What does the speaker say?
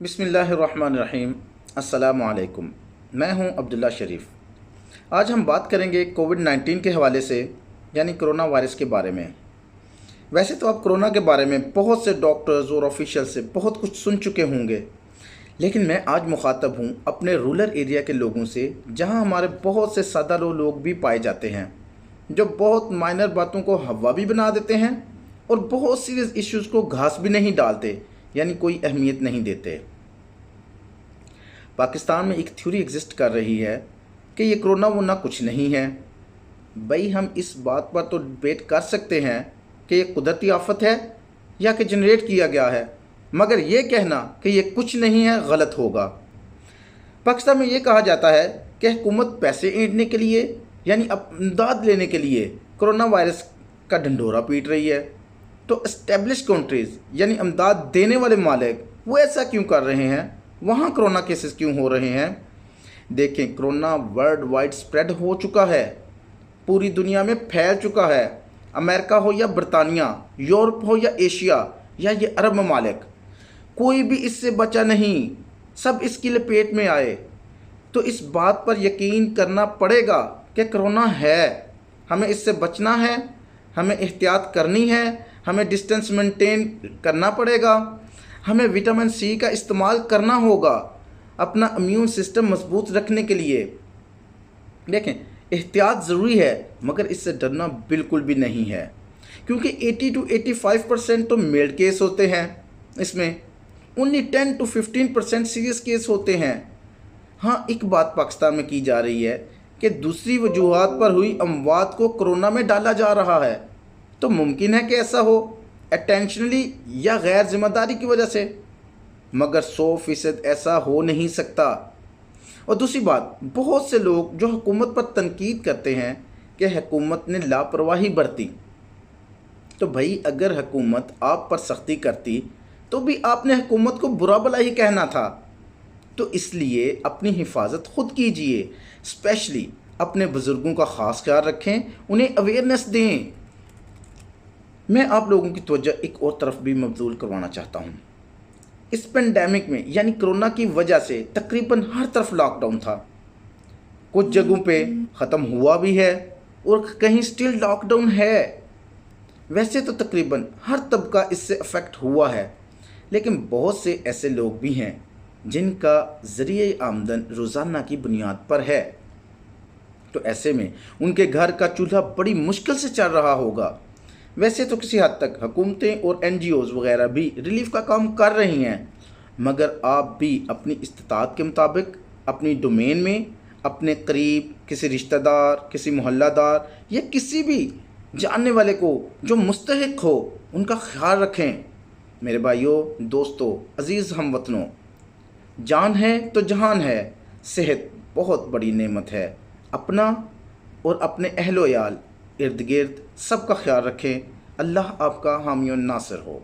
बिस्मिल्लाहिर्रहमानिर्रहीम। अस्सलामुअलैकुम। मैं हूं अब्दुल्ला शरीफ। आज हम बात करेंगे कोविड-19 के हवाले से, यानी कोरोना वायरस के बारे में। वैसे तो आप कोरोना के बारे में बहुत से डॉक्टर्स और ऑफिशियल से बहुत कुछ सुन चुके होंगे, लेकिन मैं आज मुखातब हूं अपने रूरल एरिया के लोगों से, जहां हमारे बहुत से सादा लोग भी पाए जाते हैं, जो बहुत माइनर बातों को हवा भी बना देते हैं और बहुत सीरियस इश्यूज़ को घास भी नहीं डालते, यानी कोई अहमियत नहीं देते। पाकिस्तान में एक थ्योरी एग्जिस्ट कर रही है कि ये कोरोना वोना कुछ नहीं है। भाई, हम इस बात पर तो डिबेट कर सकते हैं कि ये कुदरती आफत है या कि जनरेट किया गया है, मगर ये कहना कि ये कुछ नहीं है गलत होगा। पाकिस्तान में ये कहा जाता है कि हुकूमत पैसे ऐंठने के लिए, यानी इमदाद लेने के लिए कोरोना वायरस का ढंढोरा पीट रही है। तो एस्टेब्लिश कंट्रीज़, यानी इमदाद देने वाले मालिक, वो ऐसा क्यों कर रहे हैं? वहाँ कोरोना केसेस क्यों हो रहे हैं? देखें, कोरोना वर्ल्ड वाइड स्प्रेड हो चुका है, पूरी दुनिया में फैल चुका है। अमेरिका हो या बरतानिया, यूरोप हो या एशिया या ये अरब ममालिक, कोई भी इससे बचा नहीं, सब इसकी लपेट में आए। तो इस बात पर यकीन करना पड़ेगा कि कोरोना है, हमें इससे बचना है, हमें एहतियात करनी है, हमें डिस्टेंस मेंटेन करना पड़ेगा, हमें विटामिन सी का इस्तेमाल करना होगा अपना इम्यून सिस्टम मजबूत रखने के लिए। देखें, एहतियात ज़रूरी है, मगर इससे डरना बिल्कुल भी नहीं है, क्योंकि 80 to 85% तो मेल्ड केस होते हैं, इसमें ओनली 10 to 15% सीरियस केस होते हैं। हाँ, एक बात पाकिस्तान में की जा रही है कि दूसरी वजूहात पर हुई अमवात को कोरोना में डाला जा रहा है। तो मुमकिन है कि ऐसा हो, अटेंशनली या गैर जिम्मेदारी की वजह से, मगर 100% ऐसा हो नहीं सकता। और दूसरी बात, बहुत से लोग जो हुकूमत पर तनकीद करते हैं कि हुकूमत ने लापरवाही बरती, तो भाई अगर हुकूमत आप पर सख्ती करती तो भी आपने हुकूमत को बुरा भला ही कहना था। तो इसलिए अपनी हिफाजत खुद कीजिए, स्पेशली अपने बुज़ुर्गों का ख़ास ख्याल रखें, उन्हें अवेयरनेस दें। मैं आप लोगों की तवज्जो एक और तरफ भी मबजूल करवाना चाहता हूँ। इस पेंडेमिक में, यानी कोरोना की वजह से, तकरीबन हर तरफ लॉकडाउन था। कुछ जगहों पे ख़त्म हुआ भी है और कहीं स्टिल लॉकडाउन है। वैसे तो तकरीबन हर तबका इससे अफेक्ट हुआ है, लेकिन बहुत से ऐसे लोग भी हैं जिनका ज़रिए आमदन रोज़ाना की बुनियाद पर है। तो ऐसे में उनके घर का चूल्हा बड़ी मुश्किल से चल रहा होगा। वैसे तो किसी हद तक हुकूमतें और NGOs वगैरह भी रिलीफ का काम कर रही हैं, मगर आप भी अपनी इस्तात के मुताबिक अपनी डोमेन में अपने करीब किसी रिश्तेदार, किसी मोहल्लादार या किसी भी जानने वाले को जो मुस्तहिक हो, उनका ख्याल रखें। मेरे भाइयों, दोस्तों, अज़ीज़ हमवतनों, जान है तो जहान है। सेहत बहुत बड़ी नेमत है। अपना और अपने अहलो याल, इर्द गिर्द सबका ख्याल रखें। अल्लाह आपका हामी और नासिर हो।